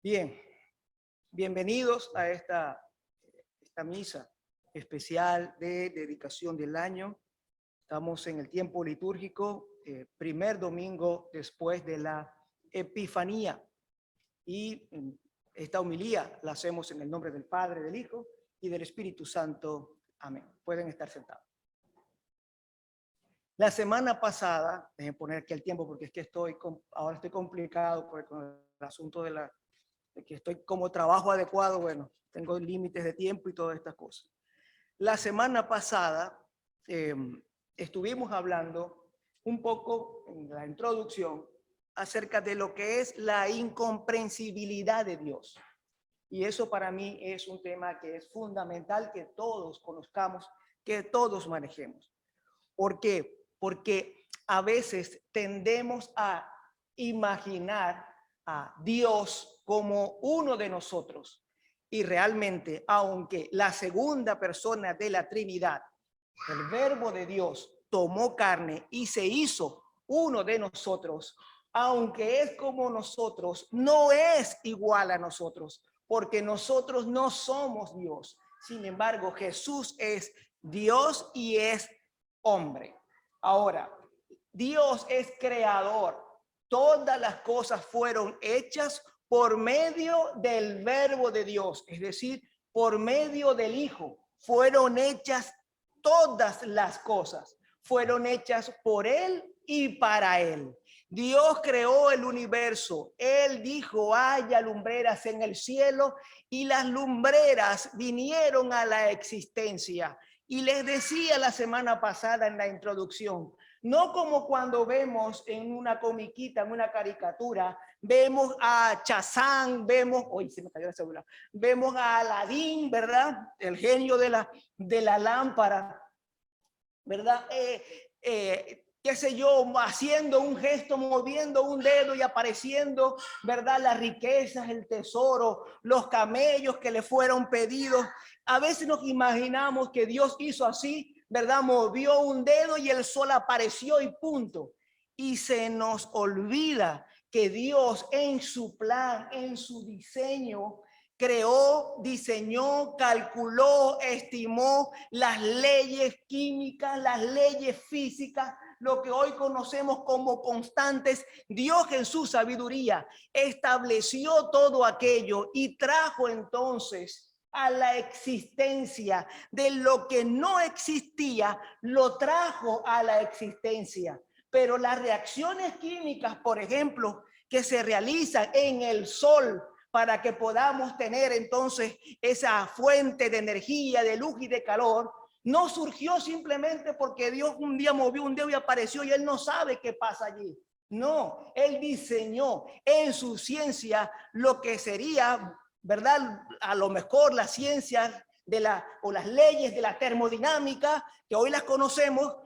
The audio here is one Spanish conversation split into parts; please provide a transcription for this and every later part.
Bien, bienvenidos a esta misa especial de dedicación del año. Estamos en el tiempo litúrgico, primer domingo después de la Epifanía. Y esta homilía la hacemos en el nombre del Padre, del Hijo y del Espíritu Santo. Amén. Pueden estar sentados. La semana pasada, déjenme poner aquí el tiempo porque es que ahora estoy complicado con el asunto de que estoy como trabajo adecuado, bueno, tengo límites de tiempo y todas estas cosas. La semana pasada estuvimos hablando un poco en la introducción acerca de lo que es la incomprensibilidad de Dios. Y eso para mí es un tema que es fundamental que todos conozcamos, que todos manejemos. ¿Por qué? Porque a veces tendemos a imaginar a Dios como uno de nosotros. Y realmente, aunque la segunda persona de la Trinidad, el Verbo de Dios, tomó carne y se hizo uno de nosotros, aunque es como nosotros, no es igual a nosotros, porque nosotros no somos Dios. Sin embargo, Jesús es Dios y es hombre. Ahora, Dios es creador. Todas las cosas fueron hechas por medio del Verbo de Dios, es decir, por medio del Hijo. Fueron hechas todas las cosas. Fueron hechas por Él y para Él. Dios creó el universo. Él dijo, haya lumbreras en el cielo, y las lumbreras vinieron a la existencia. Y les decía la semana pasada en la introducción, no como cuando vemos en una comiquita, en una caricatura, vemos a Chazán, se me cayó el celular, vemos a Aladín, ¿verdad? El genio de la lámpara, ¿verdad? Qué sé yo, haciendo un gesto, moviendo un dedo y apareciendo, ¿verdad? Las riquezas, el tesoro, los camellos que le fueron pedidos. A veces nos imaginamos que Dios hizo así, ¿verdad? Movió un dedo y el sol apareció y punto. Y se nos olvida que Dios en su plan, en su diseño, creó, diseñó, calculó, estimó las leyes químicas, las leyes físicas, lo que hoy conocemos como constantes. Dios en su sabiduría estableció todo aquello y trajo entonces a la existencia de lo que no existía, lo trajo a la existencia. Pero las reacciones químicas, por ejemplo, que se realizan en el sol para que podamos tener entonces esa fuente de energía, de luz y de calor, no surgió simplemente porque Dios un día movió un dedo y apareció y Él no sabe qué pasa allí. No, Él diseñó en su ciencia lo que sería, ¿verdad? A lo mejor la ciencia o las leyes de la termodinámica, que hoy las conocemos,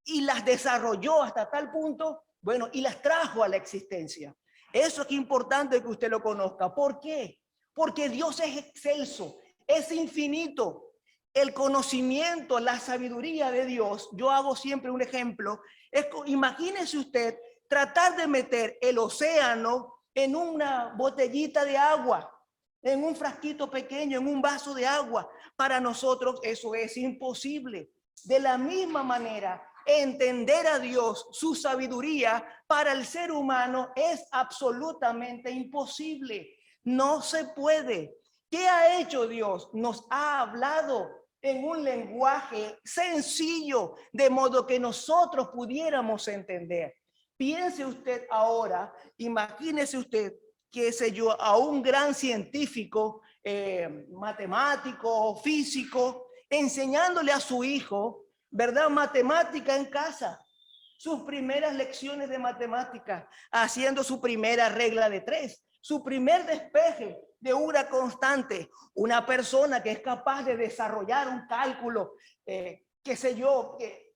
y las desarrolló hasta tal punto, bueno, y las trajo a la existencia. Eso es importante que usted lo conozca. ¿Por qué? Porque Dios es excelso, es infinito. El conocimiento, la sabiduría de Dios, yo hago siempre un ejemplo, imagínese usted tratar de meter el océano en una botellita de agua, en un frasquito pequeño, en un vaso de agua. Para nosotros eso es imposible. De la misma manera, entender a Dios, su sabiduría, para el ser humano es absolutamente imposible. No se puede. ¿Qué ha hecho Dios? Nos ha hablado en un lenguaje sencillo, de modo que nosotros pudiéramos entender. Piense usted ahora, imagínese usted, qué sé yo, a un gran científico, matemático, físico, enseñándole a su hijo, ¿verdad? Matemática en casa, sus primeras lecciones de matemática, haciendo su primera regla de 3, su primer despeje de una constante. Una persona que es capaz de desarrollar un cálculo, qué sé yo, que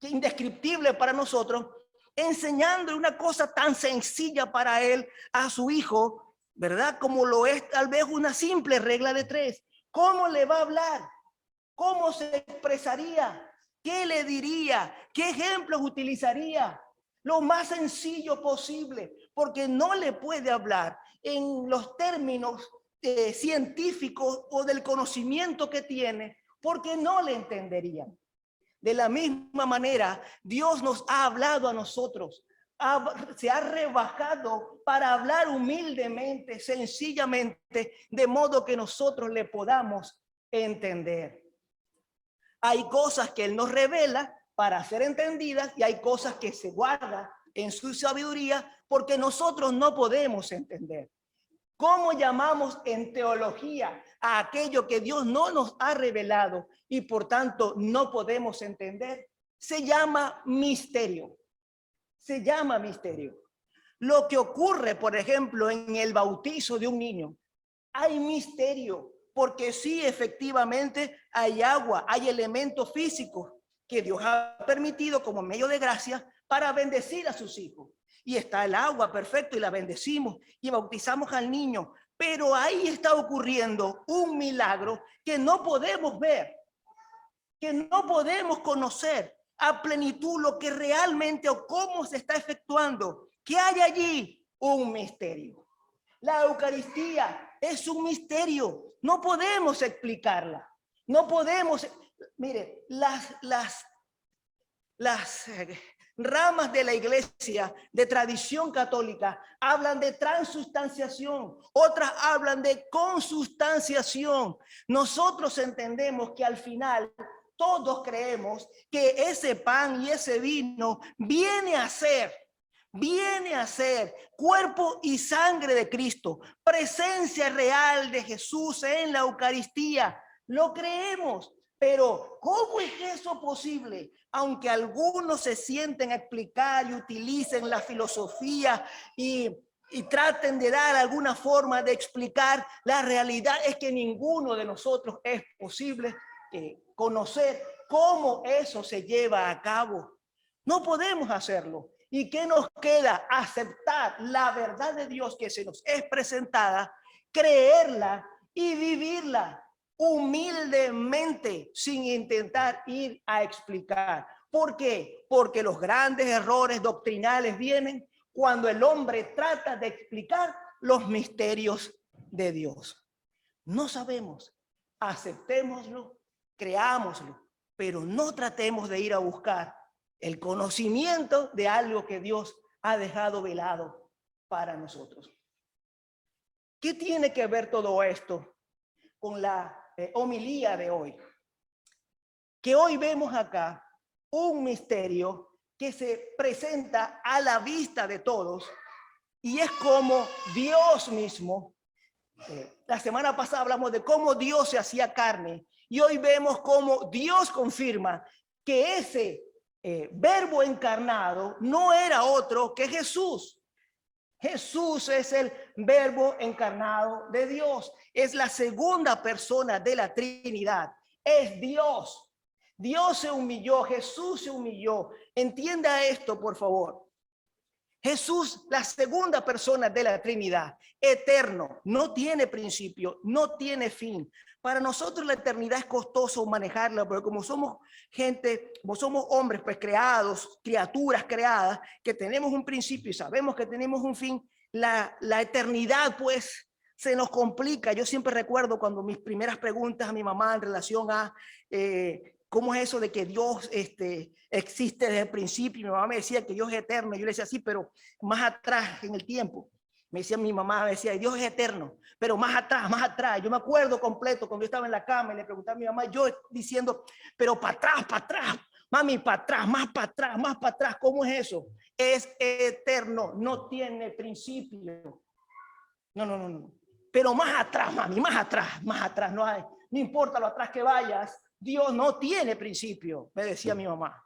indescriptible para nosotros, enseñando una cosa tan sencilla para él a su hijo, ¿verdad? Como lo es tal vez una simple regla de 3. ¿Cómo le va a hablar? ¿Cómo se expresaría? ¿Qué le diría? ¿Qué ejemplos utilizaría? lo más sencillo posible, porque no le puede hablar en los términos científicos o del conocimiento que tiene, porque no le entenderían. De la misma manera, Dios nos ha hablado a nosotros, se ha rebajado para hablar humildemente, sencillamente, de modo que nosotros le podamos entender. Hay cosas que Él nos revela para ser entendidas y hay cosas que se guardan en su sabiduría porque nosotros no podemos entender. ¿Cómo llamamos en teología a aquello que Dios no nos ha revelado y por tanto no podemos entender? Se llama misterio. Se llama misterio. Lo que ocurre, por ejemplo, en el bautizo de un niño, hay misterio, porque sí, efectivamente, hay agua, hay elementos físicos que Dios ha permitido como medio de gracia para bendecir a sus hijos. Y está el agua, perfecto, y la bendecimos y bautizamos al niño. Pero ahí está ocurriendo un milagro que no podemos ver, que no podemos conocer a plenitud lo que realmente o cómo se está efectuando. ¿Qué hay allí? Un misterio. La Eucaristía es un misterio. No podemos explicarla. No podemos. Mire, las ramas de la iglesia de tradición católica hablan de transustanciación, otras hablan de consustanciación. Nosotros entendemos que al final todos creemos que ese pan y ese vino viene a ser cuerpo y sangre de Cristo, presencia real de Jesús en la Eucaristía. Lo creemos. Pero ¿cómo es eso posible? Aunque algunos se sienten a explicar y utilicen la filosofía y traten de dar alguna forma de explicar, la realidad es que ninguno de nosotros es posible conocer cómo eso se lleva a cabo. No podemos hacerlo. ¿Y qué nos queda? Aceptar la verdad de Dios que se nos es presentada, creerla y vivirla humildemente, sin intentar ir a explicar. ¿Por qué? Porque los grandes errores doctrinales vienen cuando el hombre trata de explicar los misterios de Dios. No sabemos, aceptémoslo, creámoslo, pero no tratemos de ir a buscar el conocimiento de algo que Dios ha dejado velado para nosotros. ¿Qué tiene que ver todo esto con la homilía de hoy? Que hoy vemos acá un misterio que se presenta a la vista de todos y es como Dios mismo. La semana pasada hablamos de cómo Dios se hacía carne y hoy vemos cómo Dios confirma que ese verbo encarnado no era otro que Jesús. Jesús es el verbo encarnado de Dios. Es la segunda persona de la Trinidad. Es Dios. Dios se humilló, Jesús se humilló. Entienda esto, por favor. Jesús, la segunda persona de la Trinidad, eterno, no tiene principio, no tiene fin. Para nosotros la eternidad es costoso manejarla, porque como somos gente, como somos hombres pues creados, criaturas creadas, que tenemos un principio y sabemos que tenemos un fin, la eternidad pues se nos complica. Yo siempre recuerdo cuando mis primeras preguntas a mi mamá en relación a ¿cómo es eso de que Dios existe desde el principio? Mi mamá me decía que Dios es eterno. Yo le decía, sí, pero más atrás en el tiempo. Me decía mi mamá, me decía, Dios es eterno, pero más atrás, más atrás. Yo me acuerdo completo cuando yo estaba en la cama y le preguntaba a mi mamá, yo diciendo, pero para atrás, mami, para atrás, más para atrás, más para atrás. ¿Cómo es eso? Es eterno, no tiene principio. No. Pero más atrás, mami, más atrás, no hay. No importa lo atrás que vayas, Dios no tiene principio, me decía mi mamá.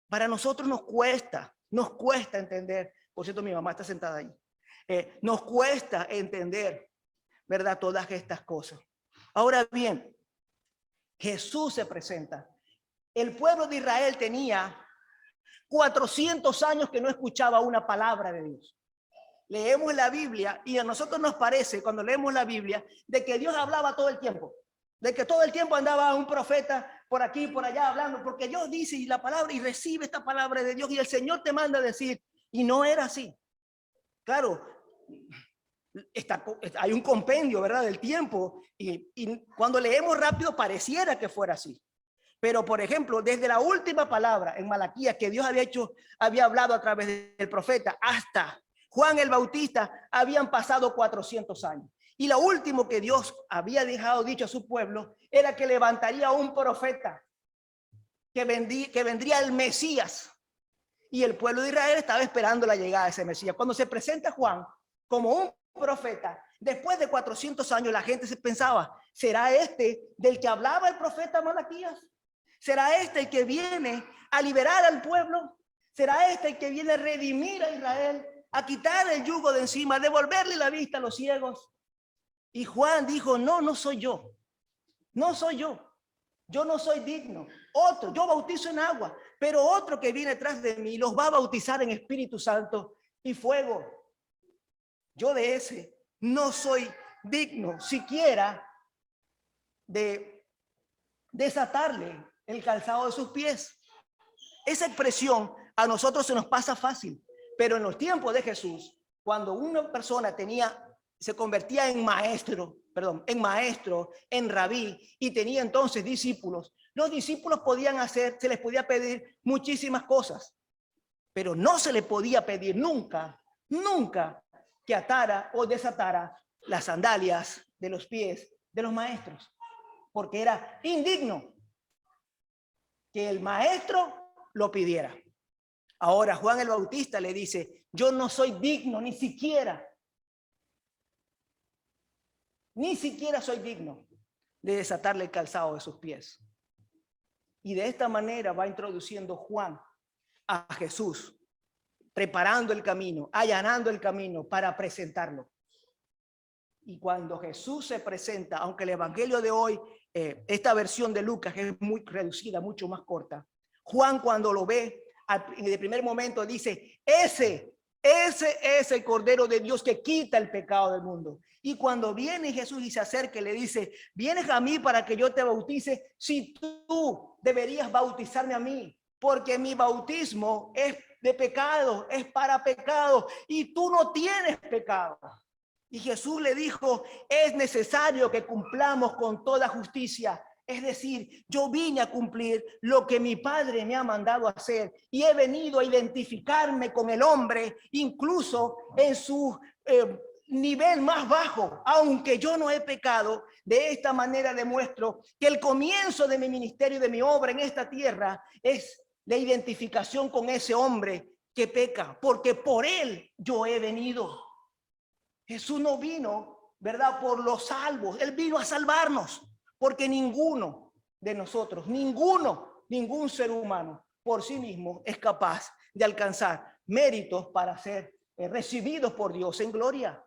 Para nosotros nos cuesta entender. Por cierto, mi mamá está sentada ahí. Nos cuesta entender, ¿verdad? Todas estas cosas. Ahora bien, Jesús se presenta. El pueblo de Israel tenía 400 años que no escuchaba una palabra de Dios. Leemos la Biblia y a nosotros nos parece, cuando leemos la Biblia, de que Dios hablaba todo el tiempo. de que todo el tiempo andaba un profeta por aquí, por allá hablando, porque Dios dice y la palabra y recibe esta palabra de Dios y el Señor te manda a decir, y no era así. Claro, hay un compendio, ¿verdad?, del tiempo y cuando leemos rápido pareciera que fuera así. Pero, por ejemplo, desde la última palabra en Malaquías que Dios había hablado a través del profeta hasta Juan el Bautista, habían pasado 400 años. Y lo último que Dios había dejado dicho a su pueblo era que levantaría un profeta, que vendría el Mesías. Y el pueblo de Israel estaba esperando la llegada de ese Mesías. Cuando se presenta Juan como un profeta, después de 400 años la gente se pensaba, ¿será este del que hablaba el profeta Malaquías? ¿Será este el que viene a liberar al pueblo? ¿Será este el que viene a redimir a Israel, a quitar el yugo de encima, a devolverle la vista a los ciegos? Y Juan dijo, no, no soy yo. No soy yo. Yo no soy digno. Otro, yo bautizo en agua, pero otro que viene tras de mí los va a bautizar en Espíritu Santo y fuego. Yo de ese no soy digno siquiera de desatarle el calzado de sus pies. Esa expresión a nosotros se nos pasa fácil, pero en los tiempos de Jesús, cuando una persona se convertía en maestro, en rabí, y tenía entonces discípulos, los discípulos se les podía pedir muchísimas cosas, pero no se le podía pedir nunca que atara o desatara las sandalias de los pies de los maestros, porque era indigno que el maestro lo pidiera. Ahora Juan el Bautista le dice, yo no soy digno, ni siquiera soy digno de desatarle el calzado de sus pies. Y de esta manera va introduciendo Juan a Jesús, preparando el camino, allanando el camino para presentarlo. Y cuando Jesús se presenta, aunque el evangelio de hoy, esta versión de Lucas es muy reducida, mucho más corta, Juan cuando lo ve, en el primer momento dice, ese es el Cordero de Dios que quita el pecado del mundo. Y cuando viene Jesús y se acerca, le dice, vienes a mí para que yo te bautice, si tú deberías bautizarme a mí, porque mi bautismo es de pecado, es para pecado, y tú no tienes pecado. Y Jesús le dijo, es necesario que cumplamos con toda justicia. Es decir, yo vine a cumplir lo que mi Padre me ha mandado a hacer y he venido a identificarme con el hombre, incluso en su nivel más bajo, aunque yo no he pecado. De esta manera demuestro que el comienzo de mi ministerio y de mi obra en esta tierra es la identificación con ese hombre que peca, porque por él yo he venido. Jesús no vino, ¿verdad?, por los salvos. Él vino a salvarnos, porque ninguno de nosotros, ningún ser humano por sí mismo es capaz de alcanzar méritos para ser recibidos por Dios en gloria.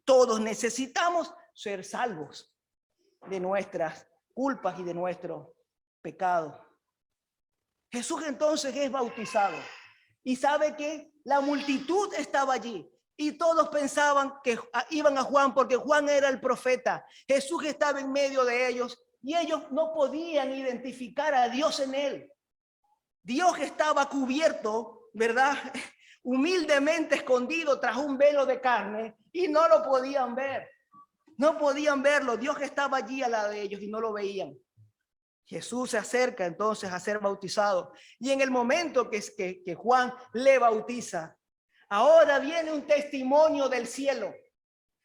Todos necesitamos ser salvos de nuestras culpas y de nuestro pecado. Jesús entonces es bautizado y sabe que la multitud estaba allí. Y todos pensaban que iban a Juan porque Juan era el profeta. Jesús estaba en medio de ellos y ellos no podían identificar a Dios en él. Dios estaba cubierto, ¿verdad?, humildemente escondido tras un velo de carne y no lo podían ver. No podían verlo. Dios estaba allí al lado de ellos y no lo veían. Jesús se acerca entonces a ser bautizado y en el momento que Juan le bautiza, ahora viene un testimonio del cielo.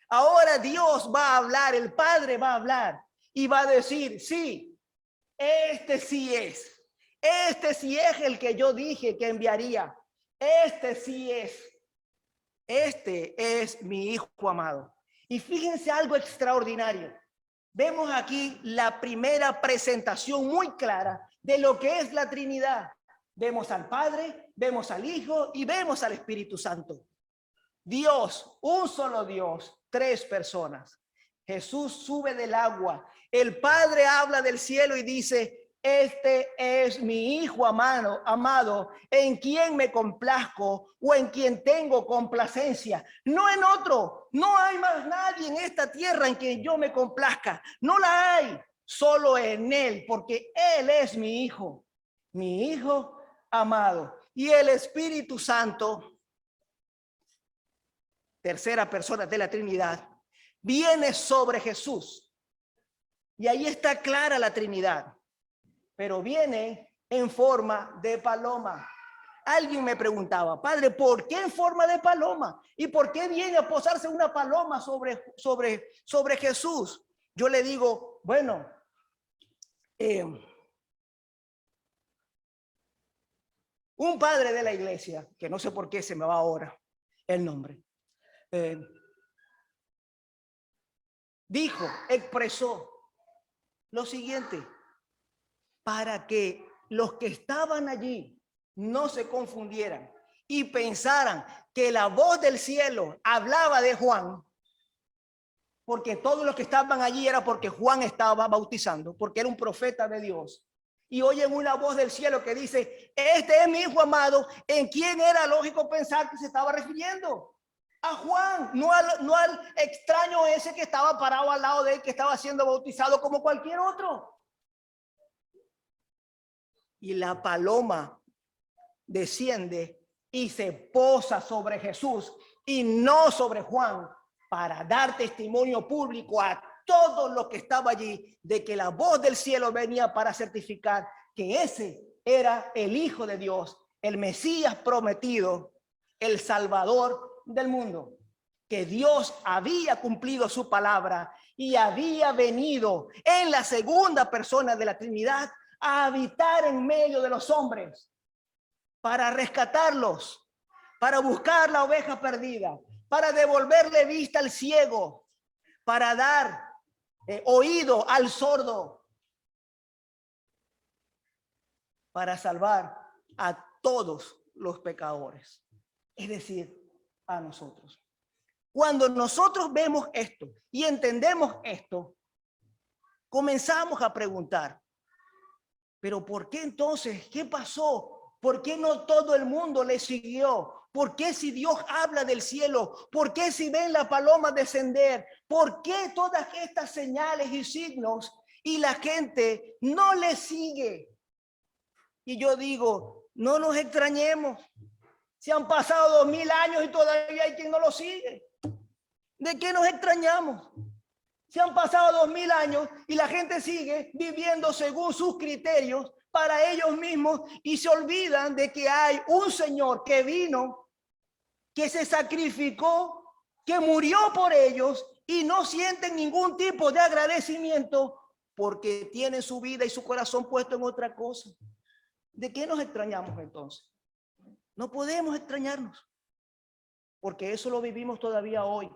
Ahora Dios va a hablar, el Padre va a hablar y va a decir, sí, este sí es el que yo dije que enviaría. Este es mi Hijo amado. Y fíjense algo extraordinario. Vemos aquí la primera presentación muy clara de lo que es la Trinidad. Vemos al Padre, vemos al Hijo y vemos al Espíritu Santo. Dios, un solo Dios, tres personas. Jesús sube del agua. El Padre habla del cielo y dice, este es mi Hijo amado, en quien me complazco o en quien tengo complacencia. No en otro, no hay más nadie en esta tierra en quien yo me complazca. No la hay. solo en Él, porque Él es mi Hijo amado. Y el Espíritu Santo, tercera persona de la Trinidad, viene sobre Jesús. Y ahí está clara la Trinidad, pero viene en forma de paloma. Alguien me preguntaba, Padre, ¿por qué en forma de paloma? ¿Y por qué viene a posarse una paloma sobre Jesús? Yo le digo, bueno, un padre de la iglesia, que no sé por qué se me va ahora el nombre, expresó lo siguiente: para que los que estaban allí no se confundieran y pensaran que la voz del cielo hablaba de Juan, porque todos los que estaban allí era porque Juan estaba bautizando, porque era un profeta de Dios, y oyen una voz del cielo que dice, este es mi hijo amado, en quien era lógico pensar que se estaba refiriendo a Juan, no al extraño ese que estaba parado al lado de él, que estaba siendo bautizado como cualquier otro. Y la paloma desciende y se posa sobre Jesús y no sobre Juan, para dar testimonio público a todos los que estaban allí de que la voz del cielo venía para certificar que ese era el Hijo de Dios, el Mesías prometido, el Salvador del mundo, que Dios había cumplido su palabra y había venido en la segunda persona de la Trinidad a habitar en medio de los hombres, para rescatarlos, para buscar la oveja perdida, para devolverle vista al ciego, para dar oído al sordo, para salvar a todos los pecadores, es decir, a nosotros. Cuando nosotros vemos esto y entendemos esto, comenzamos a preguntar, pero ¿por qué entonces? ¿Qué pasó? ¿Por qué no todo el mundo le siguió? ¿Por qué si Dios habla del cielo? ¿Por qué si ven la paloma descender? ¿Por qué todas estas señales y signos y la gente no le sigue? Y yo digo, no nos extrañemos. Si han pasado 2000 años y todavía hay quien no lo sigue. ¿De qué nos extrañamos? Si han pasado 2000 años y la gente sigue viviendo según sus criterios para ellos mismos y se olvidan de que hay un Señor que vino, que se sacrificó, que murió por ellos y no sienten ningún tipo de agradecimiento porque tienen su vida y su corazón puesto en otra cosa. ¿De qué nos extrañamos entonces? No podemos extrañarnos porque eso lo vivimos todavía hoy.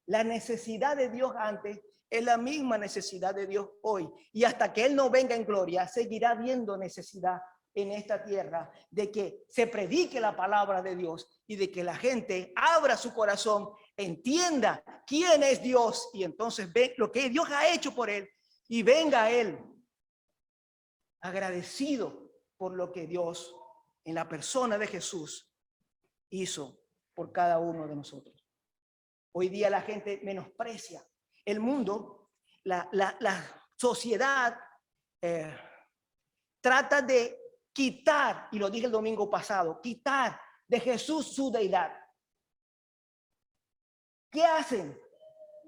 La necesidad de Dios antes es la misma necesidad de Dios hoy. Y hasta que Él no venga en gloria, seguirá habiendo necesidad en esta tierra de que se predique la palabra de Dios y de que la gente abra su corazón, entienda quién es Dios y entonces ve lo que Dios ha hecho por él y venga a Él agradecido por lo que Dios en la persona de Jesús hizo por cada uno de nosotros. Hoy día la gente menosprecia el mundo, la sociedad trata de quitar, y lo dije el domingo pasado, quitar de Jesús su deidad. ¿Qué hacen?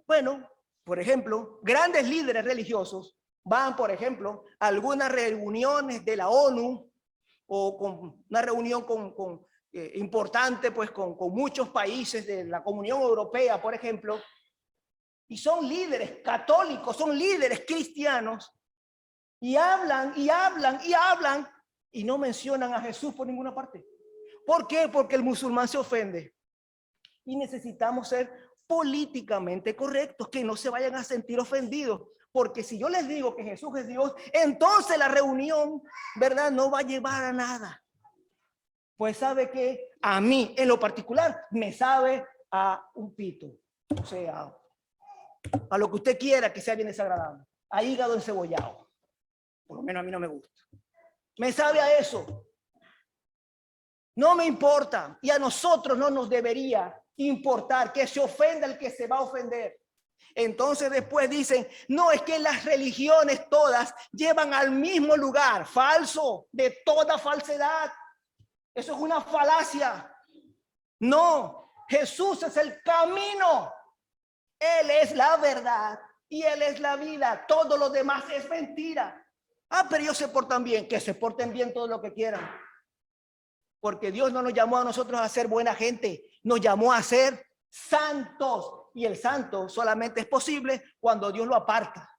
Bueno, por ejemplo, grandes líderes religiosos van, por ejemplo, a algunas reuniones de la ONU o con una reunión importante, pues con muchos países de la Comunión Europea, por ejemplo, y son líderes católicos, son líderes cristianos, y hablan y hablan y hablan y no mencionan a Jesús por ninguna parte. ¿Por qué? Porque el musulmán se ofende. Y necesitamos ser políticamente correctos, que no se vayan a sentir ofendidos, porque si yo les digo que Jesús es Dios, entonces la reunión, ¿verdad?, no va a llevar a nada. Pues sabe que a mí, en lo particular, me sabe a un pito, o sea, a lo que usted quiera que sea bien desagradable, a hígado encebollado. Por lo menos a mí no me gusta. Me sabe a eso. No me importa, y a nosotros no nos debería importar que se ofenda el que se va a ofender. Entonces después dicen, no, es que las religiones todas llevan al mismo lugar. Falso, de toda falsedad. Eso es una falacia. No, Jesús es el camino. Él es la verdad y Él es la vida. Todo lo demás es mentira. Ah, pero ellos se portan bien. Que se porten bien todo lo que quieran. Porque Dios no nos llamó a nosotros a ser buena gente. Nos llamó a ser santos. Y el santo solamente es posible cuando Dios lo aparta.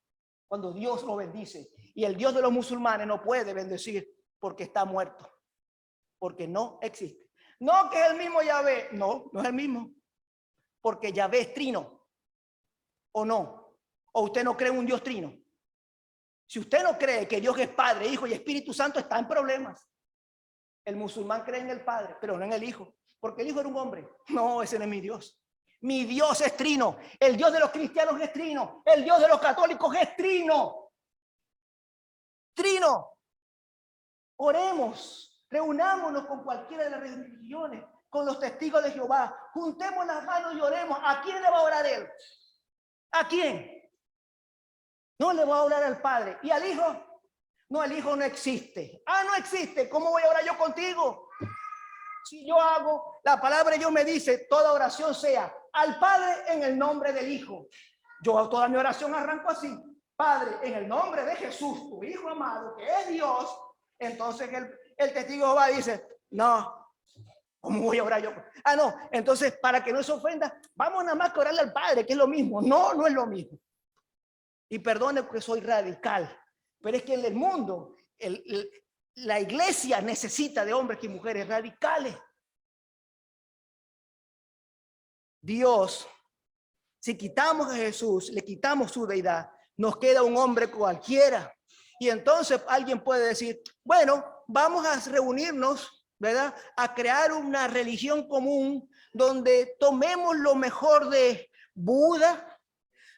Cuando Dios lo bendice. Y el Dios de los musulmanes no puede bendecir porque está muerto. Porque no existe. No que es el mismo Yahvé. No, no es el mismo. Porque Yahvé es trino. ¿O no? ¿O usted no cree en un Dios trino? Si usted no cree que Dios es Padre, Hijo y Espíritu Santo, está en problemas. El musulmán cree en el Padre, pero no en el Hijo. Porque el Hijo era un hombre. No, ese no es mi Dios. Mi Dios es trino. El Dios de los cristianos es trino. El Dios de los católicos es trino. Trino. Oremos. Reunámonos con cualquiera de las religiones. Con los testigos de Jehová. Juntemos las manos y oremos. ¿A quién le va a orar él? ¿A quién? No le va a orar al Padre. ¿Y al Hijo? No, el Hijo no existe. Ah, no existe. ¿Cómo voy a orar yo contigo? Si yo hago, la palabra de Dios me dice, toda oración sea al Padre en el nombre del Hijo. Yo toda mi oración arranco así. Padre, en el nombre de Jesús, tu Hijo amado, que es Dios. Entonces el testigo va y dice, no, ¿cómo voy a orar yo? Ah, no. Entonces, para que no se ofenda, vamos nada más que orarle al Padre, que es lo mismo. No, no es lo mismo. Y perdone porque soy radical, pero es que en el mundo, la iglesia necesita de hombres y mujeres radicales. Dios, si quitamos a Jesús, le quitamos su deidad, nos queda un hombre cualquiera. Y entonces alguien puede decir, bueno, vamos a reunirnos, ¿verdad? A crear una religión común donde tomemos lo mejor de Buda,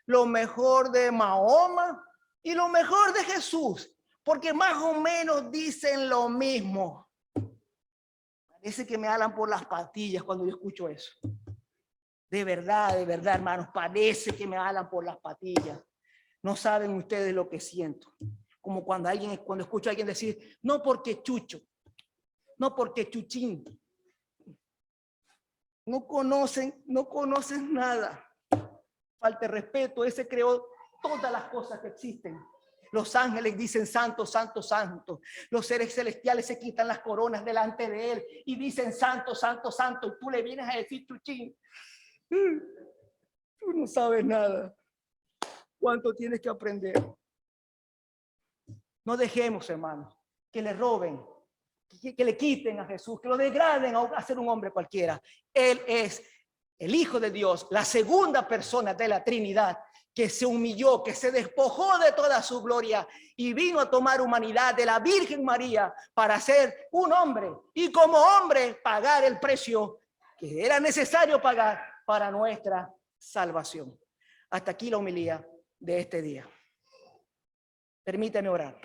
lo mejor de Mahoma y lo mejor de Jesús, porque más o menos dicen lo mismo. Parece que me hablan por las patillas cuando yo escucho eso. De verdad, hermanos, parece que me hablan por las patillas. No saben ustedes lo que siento. Como cuando escucho a alguien decir, no porque Chucho, no porque Chuchín. No conocen nada. Falta de respeto, ese creó todas las cosas que existen. Los ángeles dicen santo, santo, santo. Los seres celestiales se quitan las coronas delante de él y dicen santo, santo, santo. Y tú le vienes a decir, Chuchín, tú no sabes nada. ¿Cuánto tienes que aprender? No dejemos, hermanos, que le roben, que le quiten a Jesús, que lo degraden a ser un hombre cualquiera. Él es el Hijo de Dios, la segunda persona de la Trinidad, que se humilló, que se despojó de toda su gloria y vino a tomar humanidad de la Virgen María para ser un hombre y como hombre pagar el precio que era necesario pagar para nuestra salvación. Hasta aquí la homilía de este día. Permítame orar.